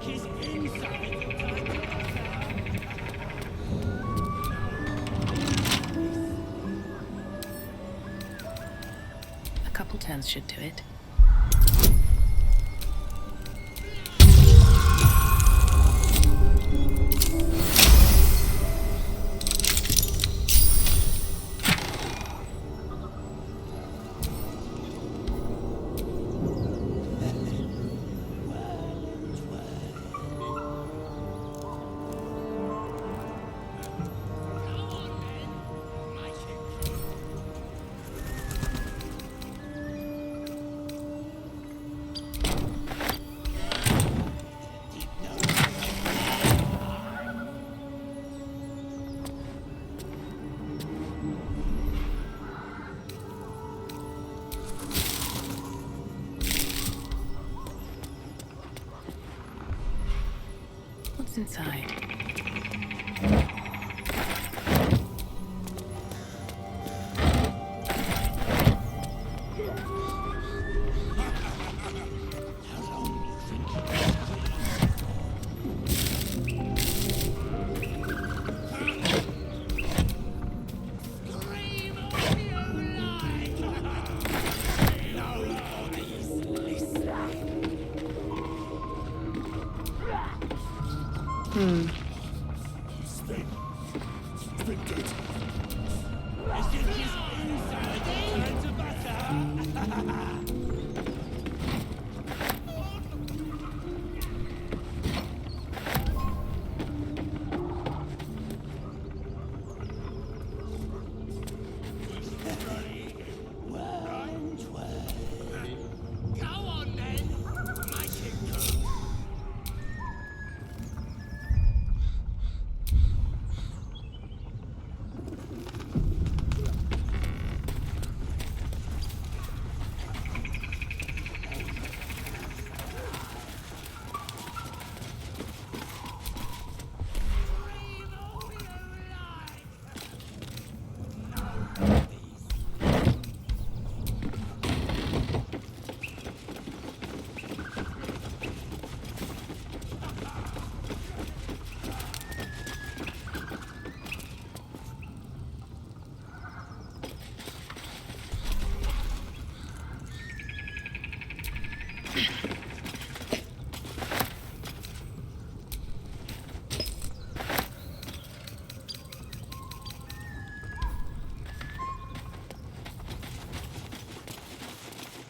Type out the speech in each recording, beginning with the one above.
A couple turns should do it. What's inside?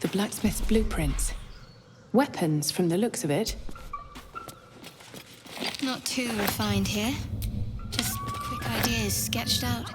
The blacksmith's blueprints. Weapons, from the looks of it. Not too refined here. Just quick ideas sketched out.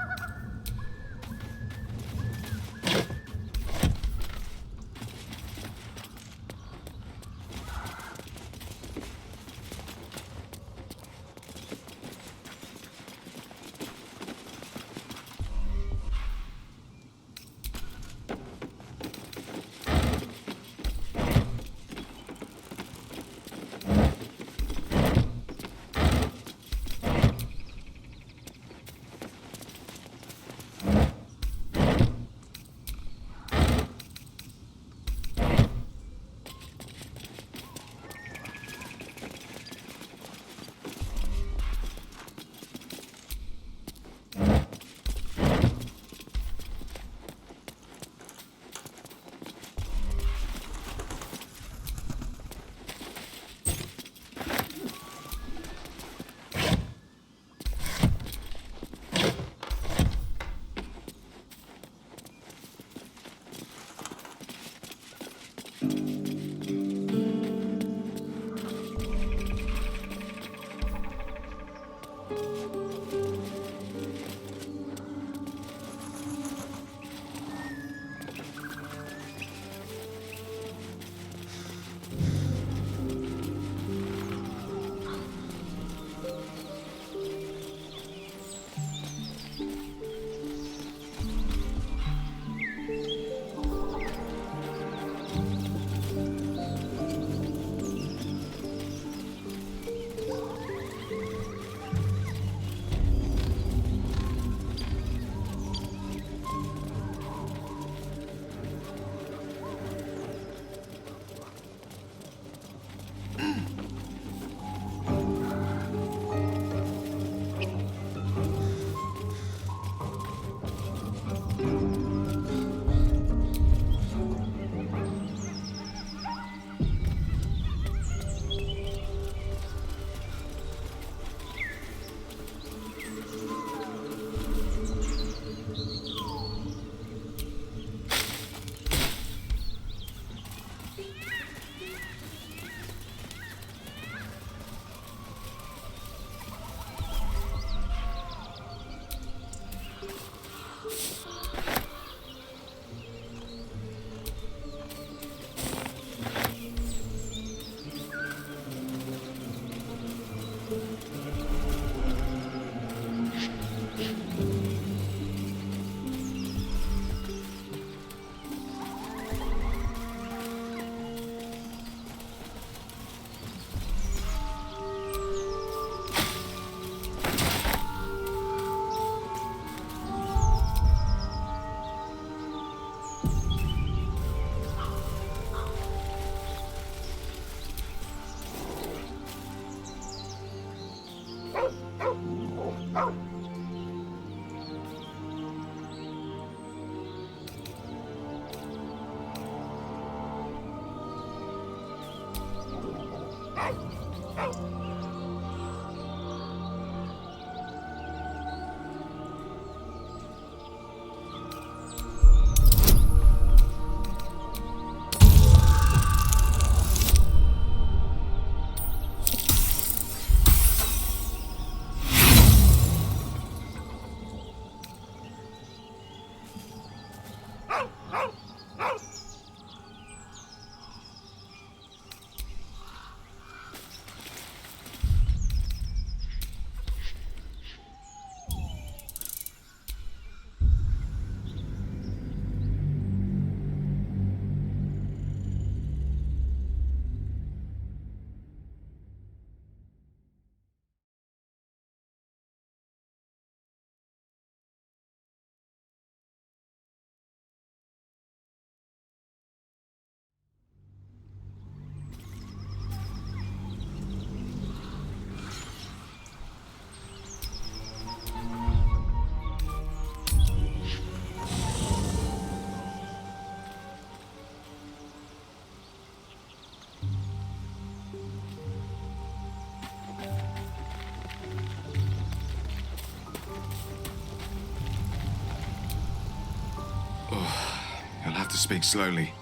speak slowly.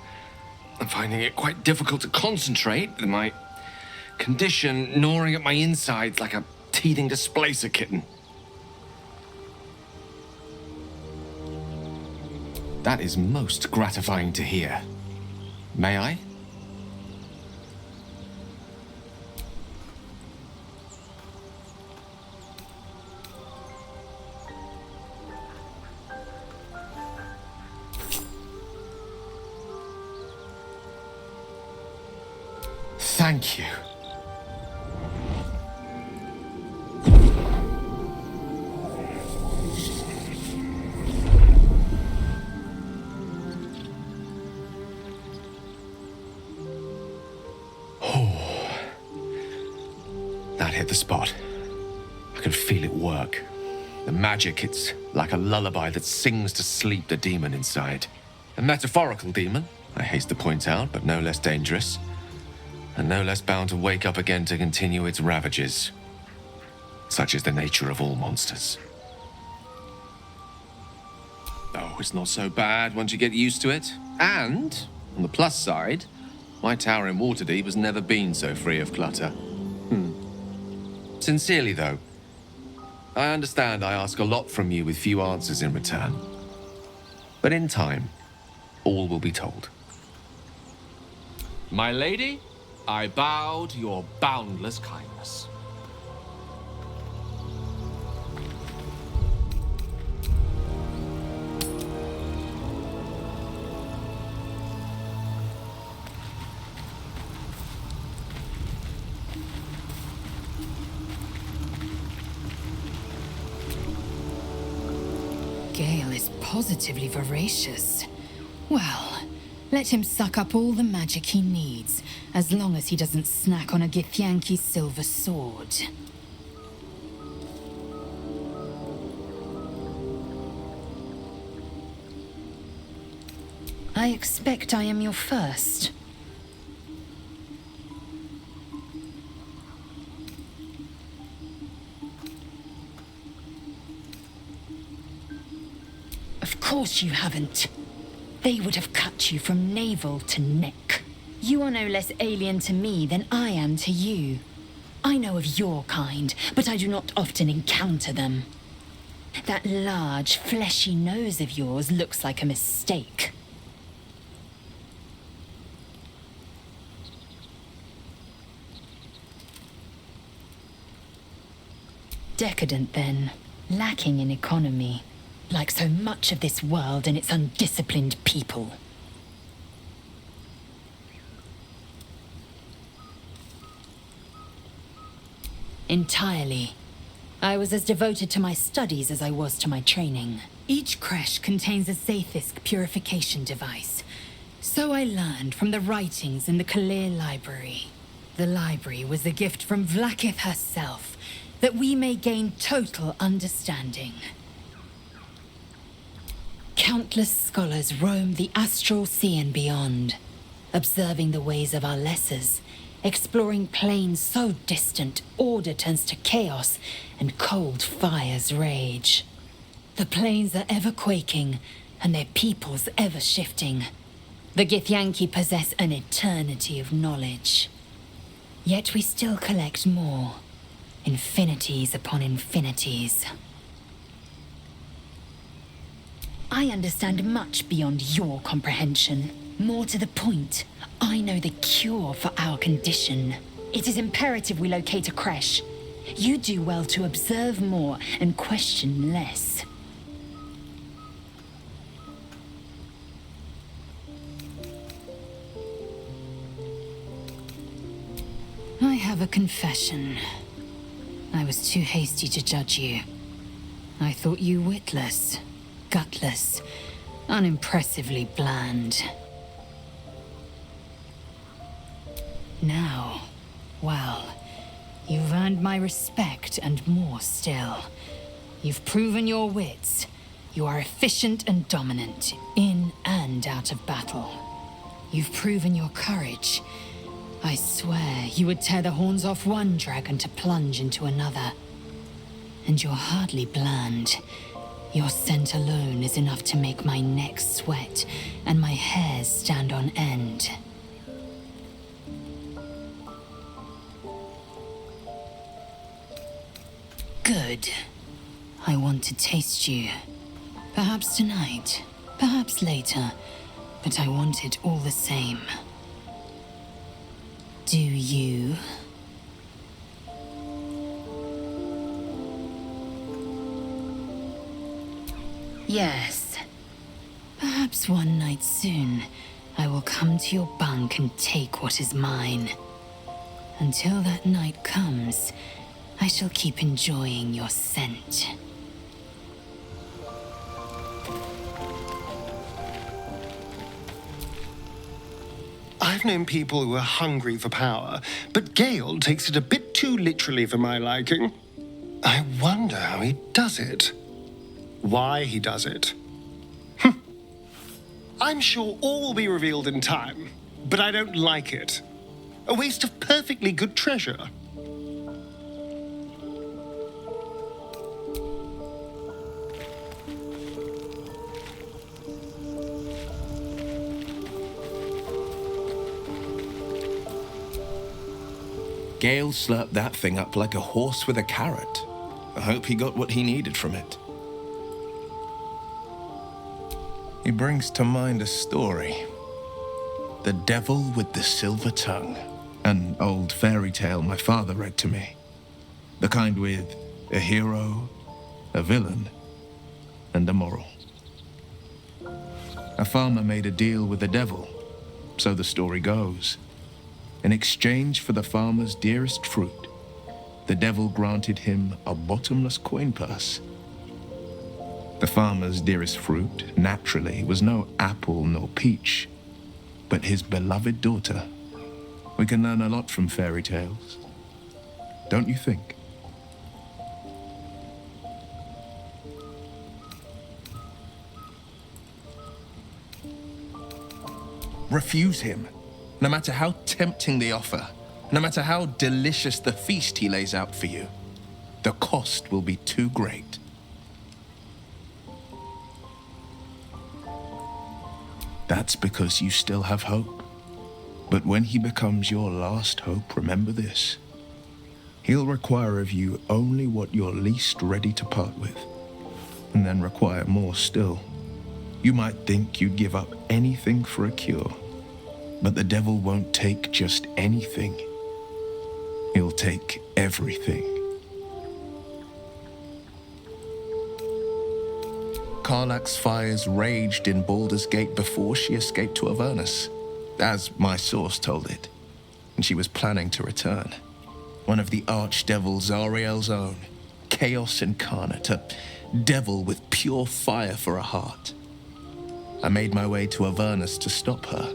I'm finding it quite difficult to concentrate with my condition gnawing at my insides like a teething displacer kitten. That is most gratifying to hear. May I? Thank you. That hit the spot. I could feel it work. The magic, it's like a lullaby that sings to sleep the demon inside. A metaphorical demon, I haste to point out, but no less dangerous. And no less bound to wake up again to continue its ravages. Such is the nature of all monsters. Oh, it's not so bad once you get used to it. And, on the plus side, my tower in Waterdeep has never been so free of clutter. Sincerely, though, I understand I ask a lot from you with few answers in return. But in time, all will be told. My lady, I bow to your boundless kindness. Gale is positively voracious. Well, let him suck up all the magic he needs, as long as he doesn't snack on a Githyanki's silver sword. I expect I am your first. Of course you haven't. They would have cut you from navel to neck. You are no less alien to me than I am to you. I know of your kind, but I do not often encounter them. That large, fleshy nose of yours looks like a mistake. Decadent, then. Lacking in economy. Like so much of this world and its undisciplined people. Entirely. I was as devoted to my studies as I was to my training. Each creche contains a Zaithisk purification device. So I learned from the writings in the Kalir library. The library was a gift from Vlaakith herself, that we may gain total understanding. Countless scholars roam the astral sea and beyond, observing the ways of our lessers, exploring planes so distant order turns to chaos and cold fires rage. The planes are ever quaking, and their peoples ever shifting. The Githyanki possess an eternity of knowledge. Yet we still collect more, infinities upon infinities. I understand much beyond your comprehension. More to the point, I know the cure for our condition. It is imperative we locate a creche. You do well to observe more and question less. I have a confession. I was too hasty to judge you. I thought you witless, gutless, unimpressively bland. Now, well, you've earned my respect and more still. You've proven your wits. You are efficient and dominant, in and out of battle. You've proven your courage. I swear you would tear the horns off one dragon to plunge into another. And you're hardly bland. Your scent alone is enough to make my neck sweat and my hairs stand on end. Good. I want to taste you. Perhaps tonight, perhaps later, but I want it all the same. Do you? Yes. Perhaps one night soon, I will come to your bunk and take what is mine. Until that night comes, I shall keep enjoying your scent. I've known people who are hungry for power, but Gale takes it a bit too literally for my liking. I wonder how he does it. Why he does it. I'm sure all will be revealed in time, but I don't like it. A waste of perfectly good treasure. Gale slurped that thing up like a horse with a carrot. I hope he got what he needed from it. He brings to mind a story. The Devil with the Silver Tongue. An old fairy tale my father read to me. The kind with a hero, a villain, and a moral. A farmer made a deal with the devil, so the story goes. In exchange for the farmer's dearest fruit, the devil granted him a bottomless coin purse. The farmer's dearest fruit, naturally, was no apple nor peach, but his beloved daughter. We can learn a lot from fairy tales, don't you think? Refuse him. No matter how tempting the offer, no matter how delicious the feast he lays out for you, the cost will be too great. That's because you still have hope. But when he becomes your last hope, remember this. He'll require of you only what you're least ready to part with, and then require more still. You might think you'd give up anything for a cure, but the devil won't take just anything. He'll take everything. Karlach's fires raged in Baldur's Gate before she escaped to Avernus, as my source told it, and she was planning to return. One of the archdevils Zariel's own, chaos incarnate, a devil with pure fire for a heart. I made my way to Avernus to stop her.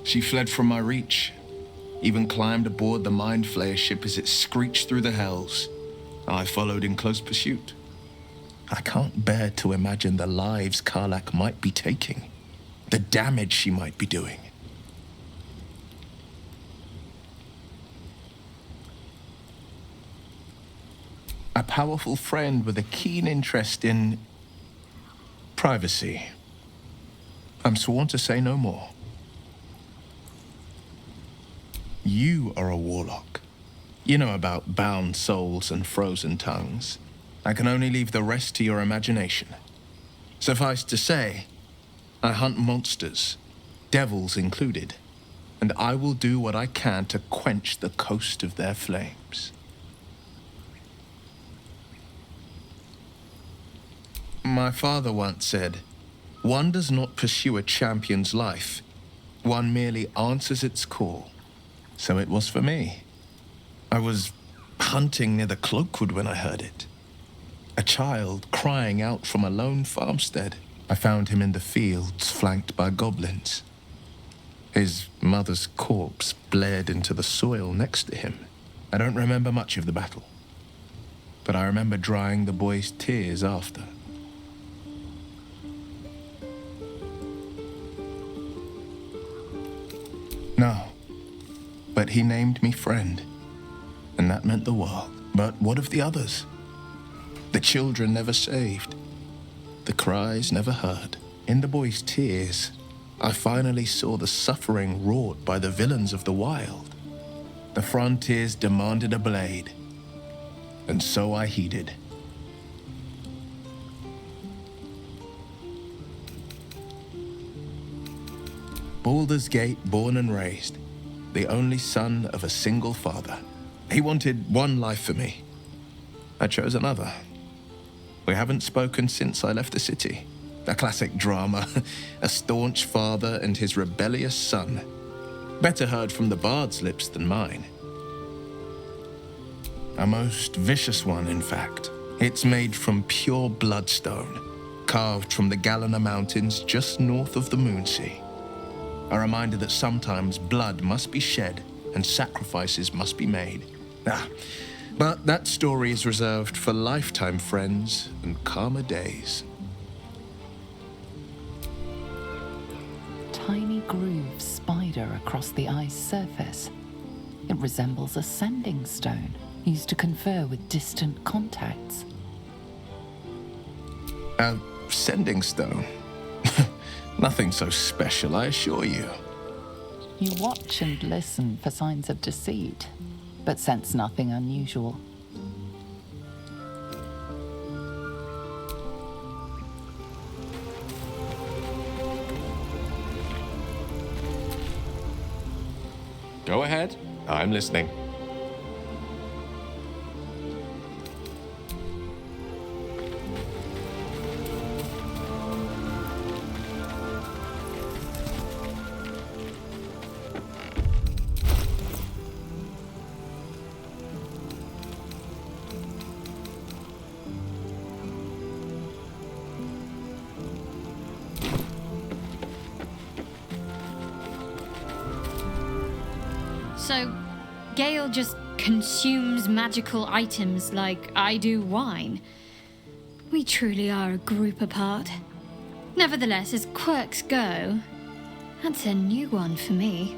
She fled from my reach, even climbed aboard the Mind Flayer ship as it screeched through the hells. I followed in close pursuit. I can't bear to imagine the lives Karlach might be taking, the damage she might be doing. A powerful friend with a keen interest in privacy. I'm sworn to say no more. You are a warlock. You know about bound souls and frozen tongues. I can only leave the rest to your imagination. Suffice to say, I hunt monsters, devils included, and I will do what I can to quench the coast of their flames. My father once said, "One does not pursue a champion's life. One merely answers its call." So it was for me. I was hunting near the Cloakwood when I heard it. A child crying out from a lone farmstead. I found him in the fields, flanked by goblins. His mother's corpse bled into the soil next to him. I don't remember much of the battle, but I remember drying the boy's tears after. No, but he named me friend, and that meant the world. But what of the others? The children never saved. the cries never heard. In the boy's tears, I finally saw the suffering wrought by the villains of the wild. The frontiers demanded a blade, and so I heeded. Baldur's Gate, born and raised, the only son of a single father. He wanted one life for me. I chose another. We haven't spoken since I left the city. A classic drama, a staunch father and his rebellious son. Better heard from the bard's lips than mine. A most vicious one, in fact. It's made from pure bloodstone, carved from the Galena Mountains just north of the Moonsea. A reminder that sometimes blood must be shed and sacrifices must be made. But that story is reserved for lifetime friends and calmer days. Tiny grooves spider across the ice surface. It resembles a sending stone used to confer with distant contacts. A sending stone? Nothing so special, I assure you. You watch and listen for signs of deceit, but sense nothing unusual. Go ahead. I'm listening. So, Gale just consumes magical items like I do wine. We truly are a group apart. Nevertheless, as quirks go, that's a new one for me.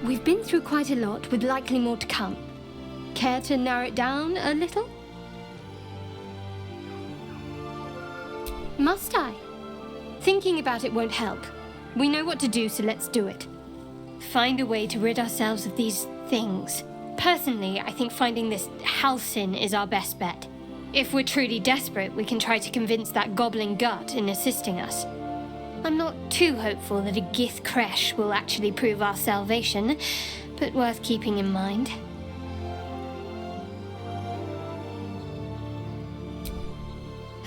We've been through quite a lot, with likely more to come. Care to narrow it down a little? Must I? Thinking about it won't help. We know what to do, so let's do it. Find a way to rid ourselves of these things. Personally, I think finding this Halcyon is our best bet. If we're truly desperate, we can try to convince that goblin gut in assisting us. I'm not too hopeful that a Gith Kresh will actually prove our salvation, but worth keeping in mind.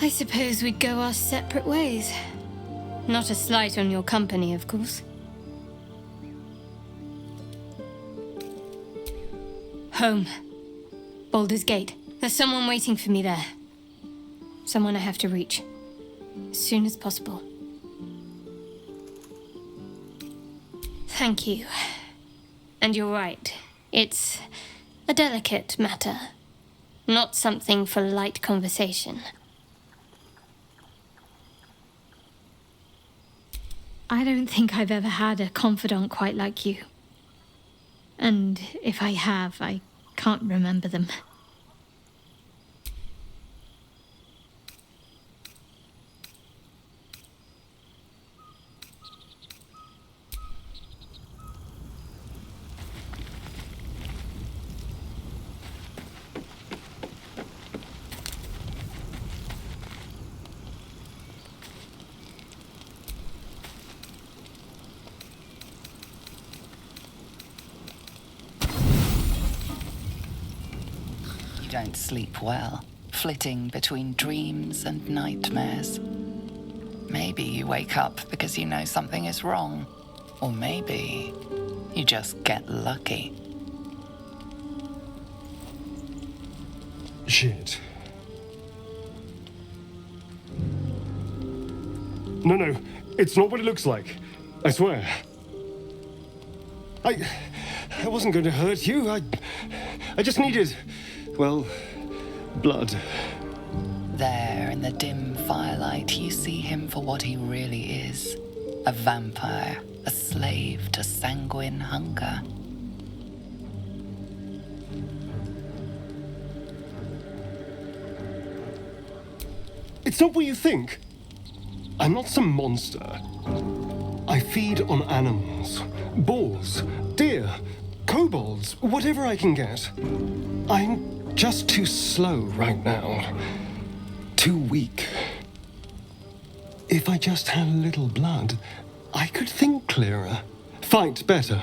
I suppose we'd go our separate ways. Not a slight on your company, of course. Home. Baldur's Gate. There's someone waiting for me there. Someone I have to reach. As soon as possible. Thank you. And you're right. It's a delicate matter. Not something for light conversation. I don't think I've ever had a confidant quite like you. And if I have, I can't remember them. Don't sleep well, flitting between dreams and nightmares. Maybe you wake up because you know something is wrong, or maybe you just get lucky. Shit. No, it's not what it looks like. I swear. I wasn't going to hurt you. I just needed, well, blood. There in the dim firelight, you see him for what he really is. A vampire, a slave to sanguine hunger. It's not what you think. I'm not some monster. I feed on animals, boars, deer, kobolds, whatever I can get. I'm just too slow right now. Too weak. If I just had a little blood, I could think clearer, fight better.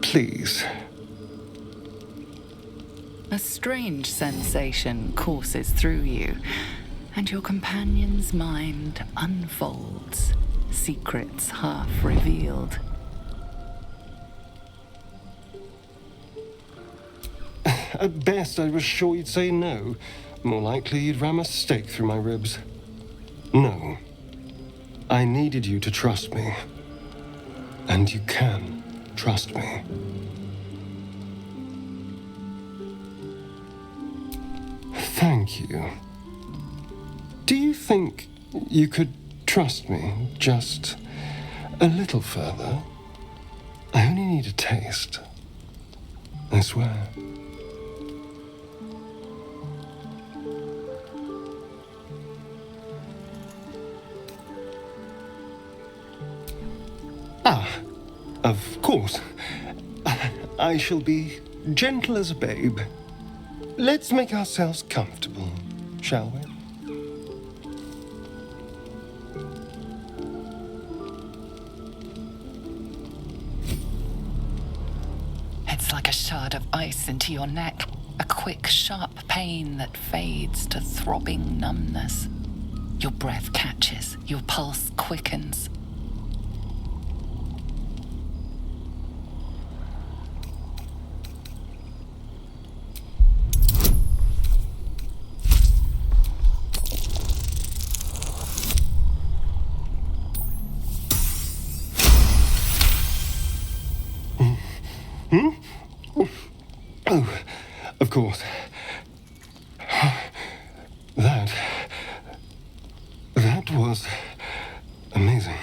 Please. A strange sensation courses through you, and your companion's mind unfolds, secrets half revealed. At best, I was sure you'd say no. More likely, you'd ram a stake through my ribs. No. I needed you to trust me. And you can trust me. Thank you. Do you think you could trust me just a little further? I only need a taste. I swear. Ah, of course. I shall be gentle as a babe. Let's make ourselves comfortable, shall we? It's like a shard of ice into your neck, a quick, sharp pain that fades to throbbing numbness. Your breath catches, your pulse quickens. Oh, of course. That was amazing.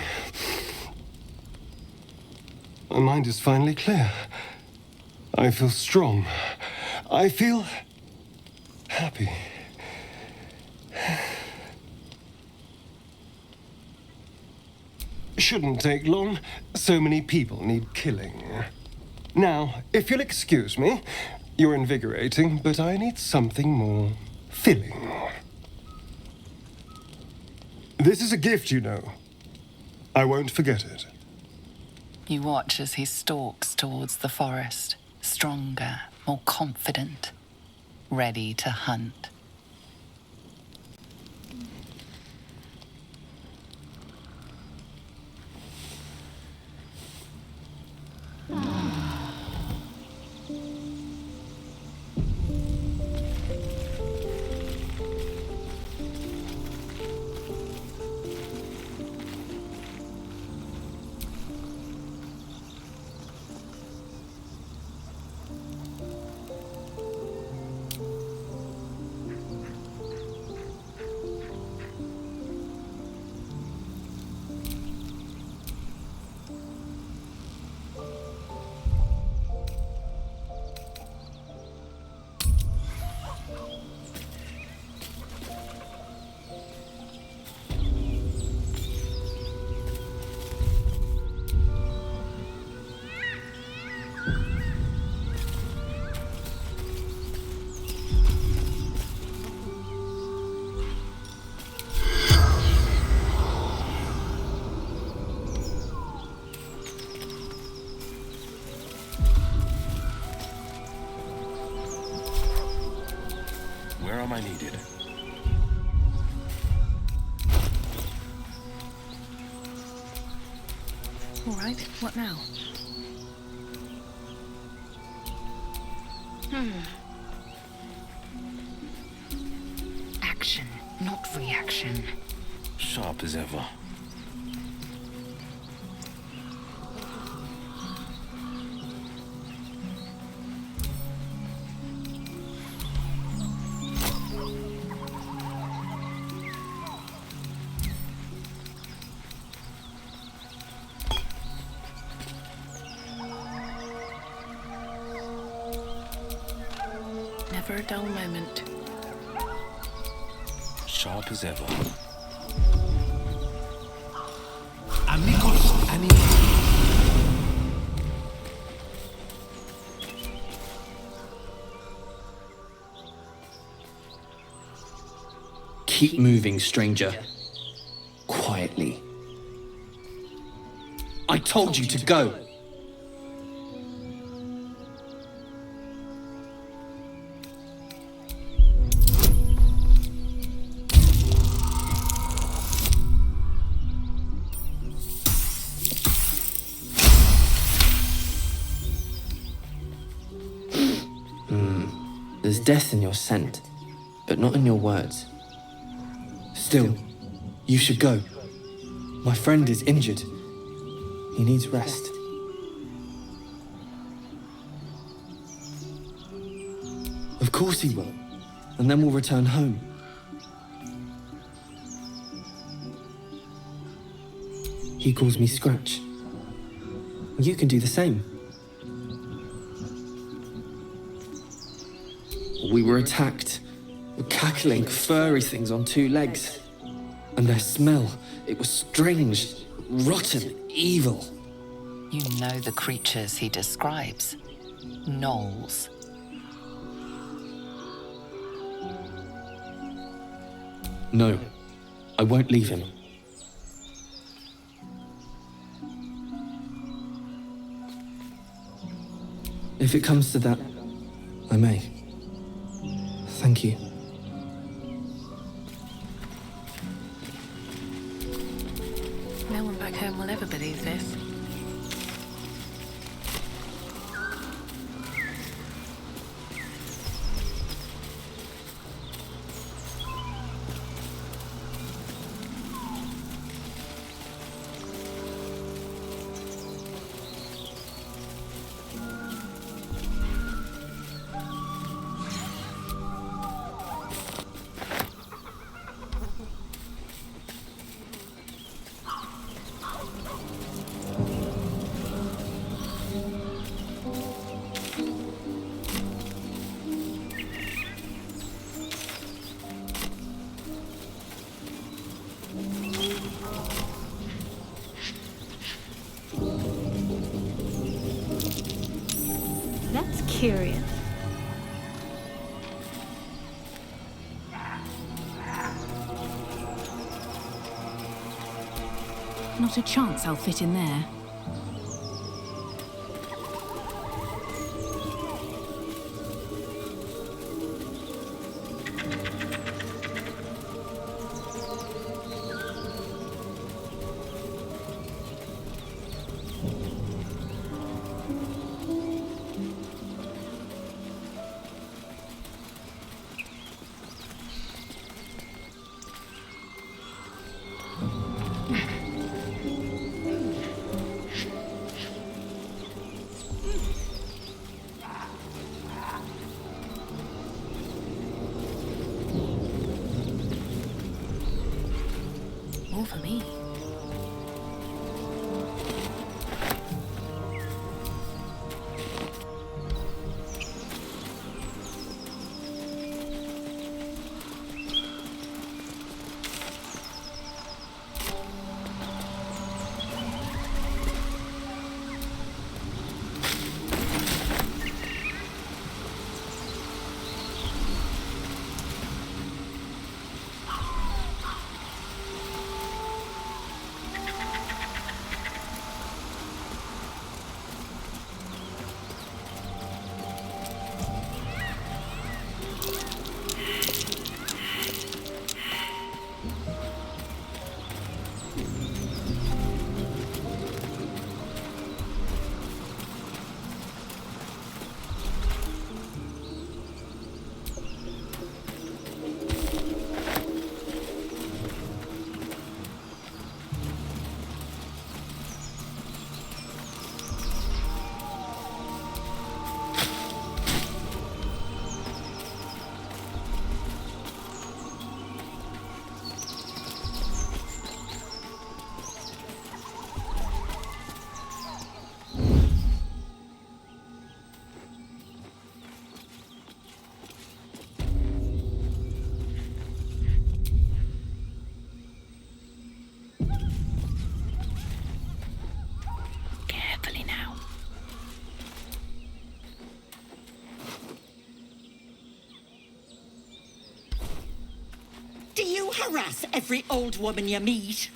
My mind is finally clear. I feel strong. I feel happy. Shouldn't take long. So many people need killing. Now, if you'll excuse me, you're invigorating, but I need something more filling. This is a gift, you know. I won't forget it. You watch as he stalks towards the forest, stronger, more confident, ready to hunt. Where am I needed? All right, what now? Action, not reaction. Sharp as ever. never a dull moment. Sharp as ever. Amigos, Keep moving, stranger. Quietly. I told you to go. There's death in your scent, but not in your words. Still, you should go. My friend is injured. He needs rest. Of course he will. And then we'll return home. He calls me Scratch. You can do the same. We were attacked. Cackling, furry things on two legs. And their smell, it was strange, rotten, evil. You know the creatures he describes. Gnolls. No, I won't leave him. If it comes to that, I may. Thank you. No one back home will ever believe this. That's curious. Not a chance I'll fit in there. More for me. you harass every old woman you meet?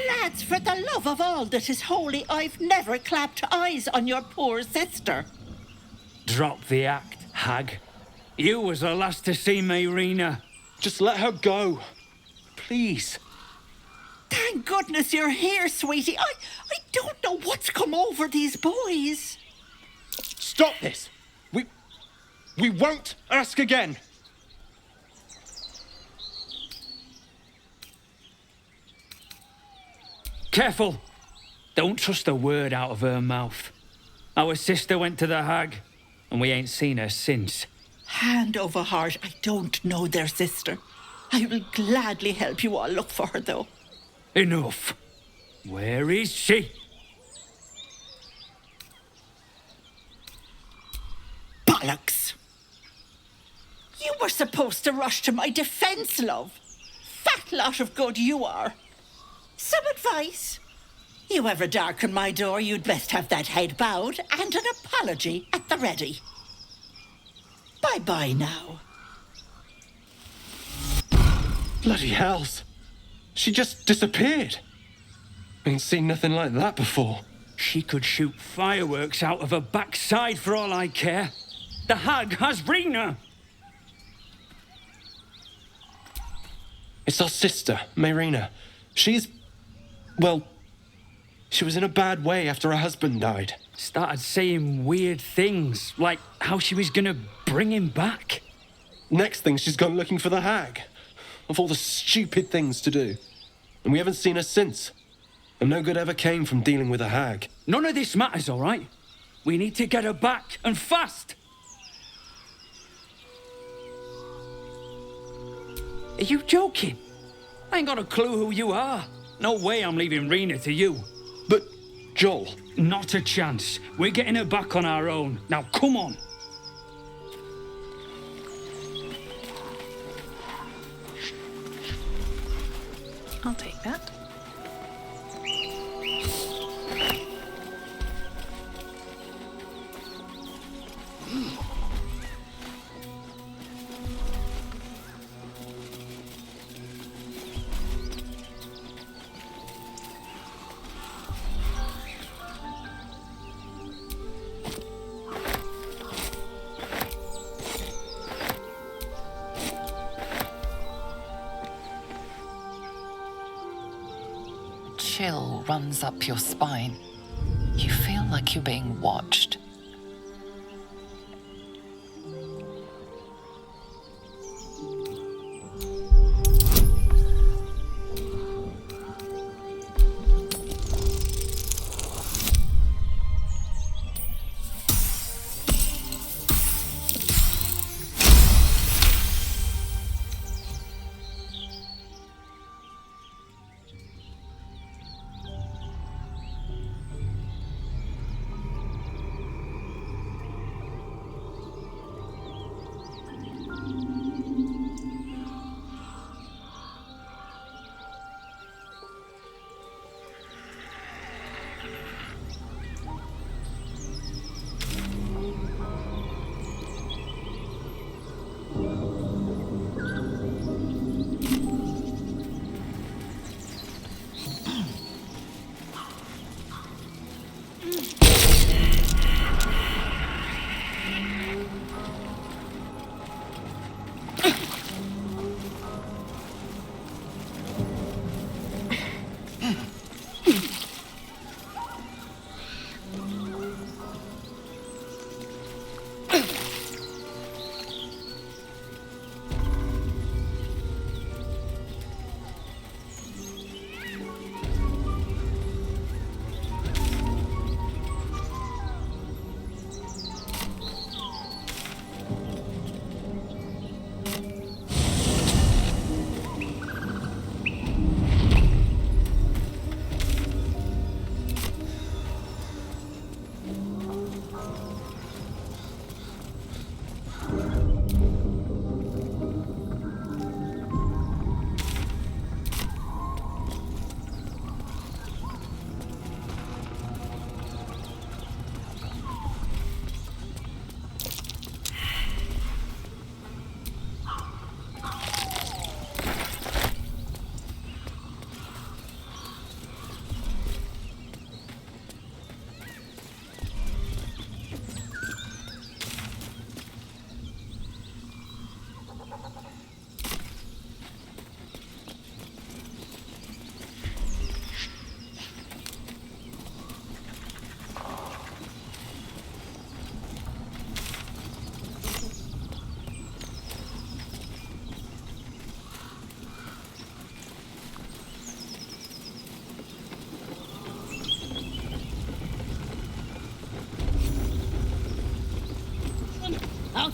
Lads, for the love of all that is holy, I've never clapped eyes on your poor sister. Drop the act, hag. You was the last to see Mayrina. Just let her go. Please. Thank goodness you're here, sweetie. I don't know what's come over these boys. Stop this! We won't ask again. Careful! Don't trust a word out of her mouth. Our sister went to the hag, and we ain't seen her since. Hand over heart, I don't know their sister. I will gladly help you all look for her, though. Enough. Where is she? Bollocks! You were supposed to rush to my defense, love. Fat lot of good you are. Some advice? You ever darken my door, you'd best have that head bowed and an apology at the ready. Bye-bye now. Bloody hells. She just disappeared. Ain't seen nothing like that before. She could shoot fireworks out of her backside for all I care. The hag has Rena. It's our sister, Mayrina. Well, she was in a bad way after her husband died. Started saying weird things, like how she was gonna bring him back. Next thing, she's gone looking for the hag. Of all the stupid things to do. And we haven't seen her since. And no good ever came from dealing with a hag. None of this matters, all right? We need to get her back, and fast! Are you joking? I ain't got a clue who you are. No way I'm leaving Rena to you. But, Joel... Not a chance. We're getting her back on our own. Now, come on. I'll take that. Chill runs up your spine. You feel like you're being watched.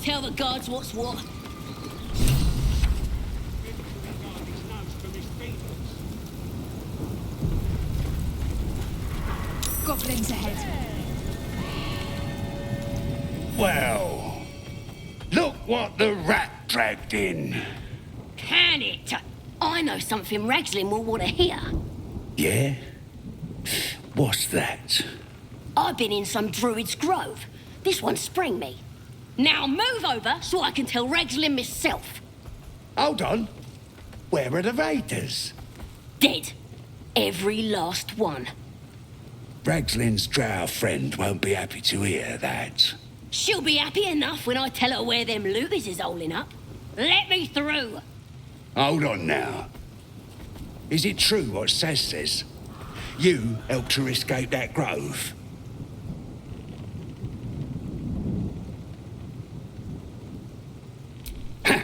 tell the gods what's what. Goblins ahead. Well, look what the rat dragged in. Can it? I know something Ragsling will want to hear. Yeah? What's that? I've been in some druid's grove. This one sprang me. Now move over so I can tell Ragsling myself. Hold on. Where are the raiders? Dead. Every last one. Ragsling's drow friend won't be happy to hear that. She'll be happy enough when I tell her where them looters is holding up. Let me through. Hold on now. Is it true what Saz says? You helped her escape that grove? Ha!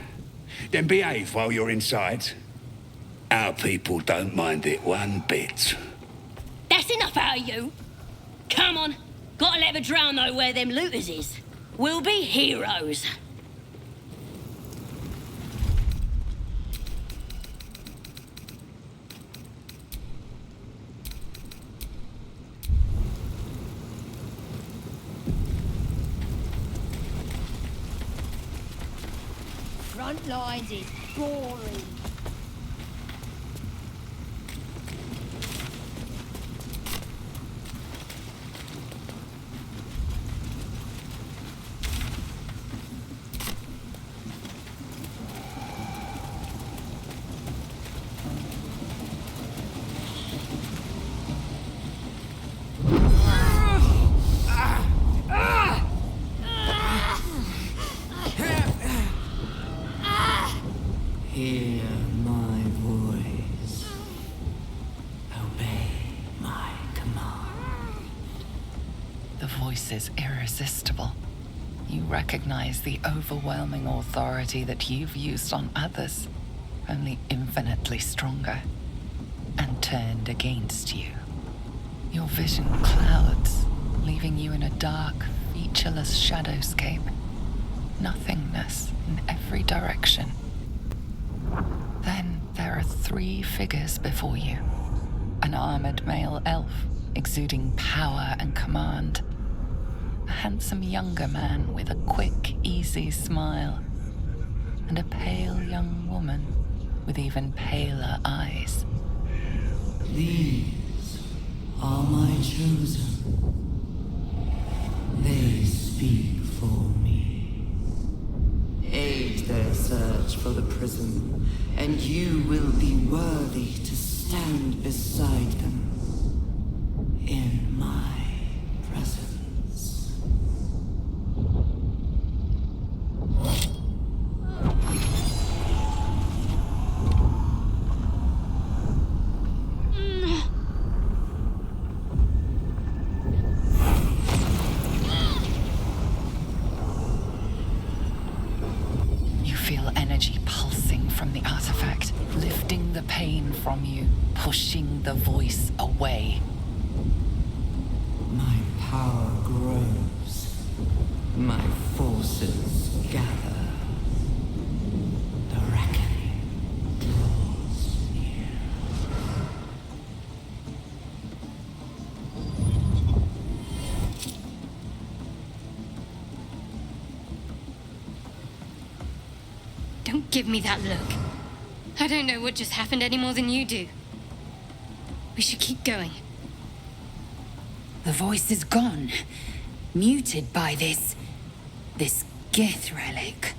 Then behave while you're inside. Our people don't mind it one bit. That's enough out of you. Come on. Gotta let the drow know where them looters is. We'll be heroes. Front lines is boring. Hear my voice. Obey my command. The voice is irresistible. You recognize the overwhelming authority that you've used on others, only infinitely stronger, and turned against you. Your vision clouds, leaving you in a dark, featureless shadowscape. Nothingness in every direction. Then there are 3 figures before you. An armored male elf, exuding power and command. A handsome younger man with a quick, easy smile. And a pale young woman with even paler eyes. These are my chosen. They speak for me. Aid their search for the prism, and you will be worthy to stand beside them in my presence. Energy pulsing from the artifact, lifting the pain from you, pushing the voice away. My power grows. My forces gather. The reckoning draws near. Don't give me that look. I don't know what just happened any more than you do. We should keep going. The voice is gone. Muted by this Gith relic.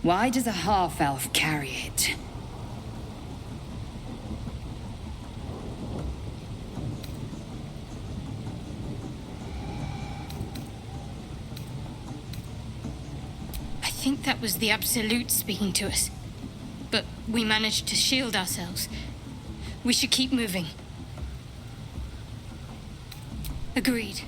Why does a half-elf carry it? I think that was the Absolute speaking to us. But we managed to shield ourselves. We should keep moving. Agreed.